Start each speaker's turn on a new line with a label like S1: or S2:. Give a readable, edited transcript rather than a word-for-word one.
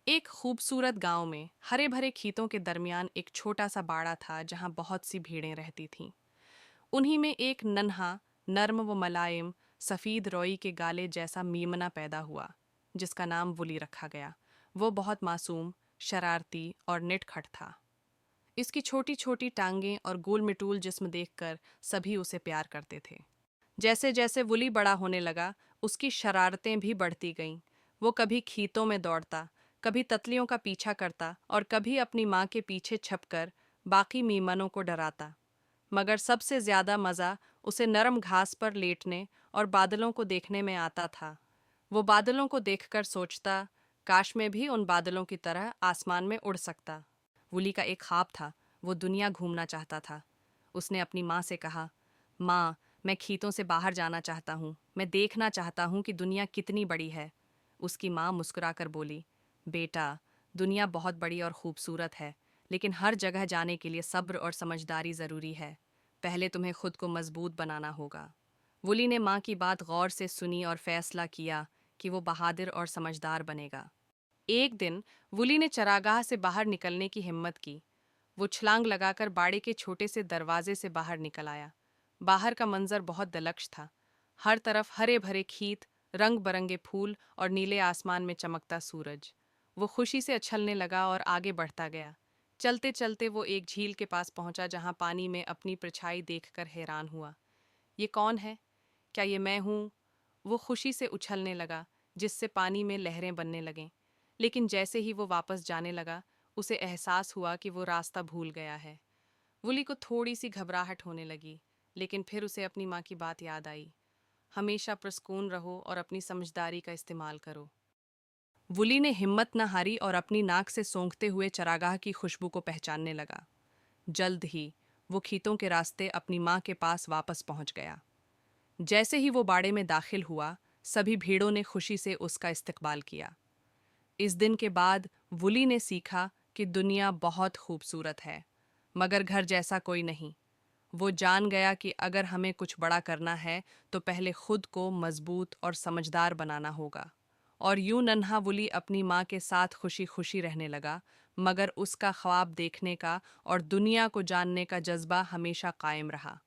S1: एक खूबसूरत गांव में हरे भरे खेतों के दरमियान एक छोटा सा बाड़ा था जहां बहुत सी भेड़ें रहती थीं। उन्हीं में एक नन्हा, नर्म व मुलायम सफेद रोई के गाले जैसा मेमना पैदा हुआ, जिसका नाम वुली रखा गया। वो बहुत मासूम, शरारती और निटखट था। इसकी छोटी छोटी टांगें और गोल मिटूल जिस्म देखकर सभी उसे प्यार करते थे। जैसे जैसे वुली बड़ा होने लगा, उसकी शरारतें भी बढ़ती गईं। वो कभी खेतों में दौड़ता, कभी तितलियों का पीछा करता और कभी अपनी माँ के पीछे छपकर बाकी मेमनों को डराता। मगर सबसे ज्यादा मजा उसे नरम घास पर लेटने और बादलों को देखने में आता था। वो बादलों को देखकर सोचता, काश मैं भी उन बादलों की तरह आसमान में उड़ सकता। वुली का एक ख्वाब था, वो दुनिया घूमना चाहता था। उसने अपनी माँ से कहा, माँ, मैं खेतों से बाहर जाना चाहता हूँ, मैं देखना चाहता हूँ कि दुनिया कितनी बड़ी है। उसकी माँ मुस्कुराकर बोली, बेटा, दुनिया बहुत बड़ी और खूबसूरत है, लेकिन हर जगह जाने के लिए सब्र और समझदारी ज़रूरी है। पहले तुम्हें खुद को मजबूत बनाना होगा। वुली ने माँ की बात गौर से सुनी और फैसला किया कि वो बहादुर और समझदार बनेगा। एक दिन वुली ने चरागाह से बाहर निकलने की हिम्मत की। वो छलांग लगाकर बाड़े के छोटे से दरवाजे से बाहर निकल आया। बाहर का मंजर बहुत दिलकश था। हर तरफ हरे भरे खेत, रंग बरंगे फूल और नीले आसमान में चमकता सूरज। वो खुशी से उछलने लगा और आगे बढ़ता गया। चलते चलते वो एक झील के पास पहुंचा जहां पानी में अपनी परछाई देखकर हैरान हुआ। ये कौन है? क्या ये मैं हूँ? वो खुशी से उछलने लगा, जिससे पानी में लहरें बनने लगें। लेकिन जैसे ही वो वापस जाने लगा, उसे एहसास हुआ कि वो रास्ता भूल गया है। वुली को थोड़ी सी घबराहट होने लगी, लेकिन फिर उसे अपनी माँ की बात याद आई, हमेशा पुरस्कून रहो और अपनी समझदारी का इस्तेमाल करो। वुली ने हिम्मत न हारी और अपनी नाक से सूंघते हुए चरागाह की खुशबू को पहचानने लगा। जल्द ही वो खेतों के रास्ते अपनी माँ के पास वापस पहुंच गया। जैसे ही वो बाड़े में दाखिल हुआ, सभी भेड़ों ने खुशी से उसका इस्तकबाल किया। इस दिन के बाद वुली ने सीखा कि दुनिया बहुत खूबसूरत है, मगर घर जैसा कोई नहीं। वो जान गया कि अगर हमें कुछ बड़ा करना है तो पहले खुद को मजबूत और समझदार बनाना होगा। और यूं नन्हा वुली अपनी माँ के साथ खुशी खुशी रहने लगा, मगर उसका ख्वाब देखने का और दुनिया को जानने का जज्बा हमेशा कायम रहा।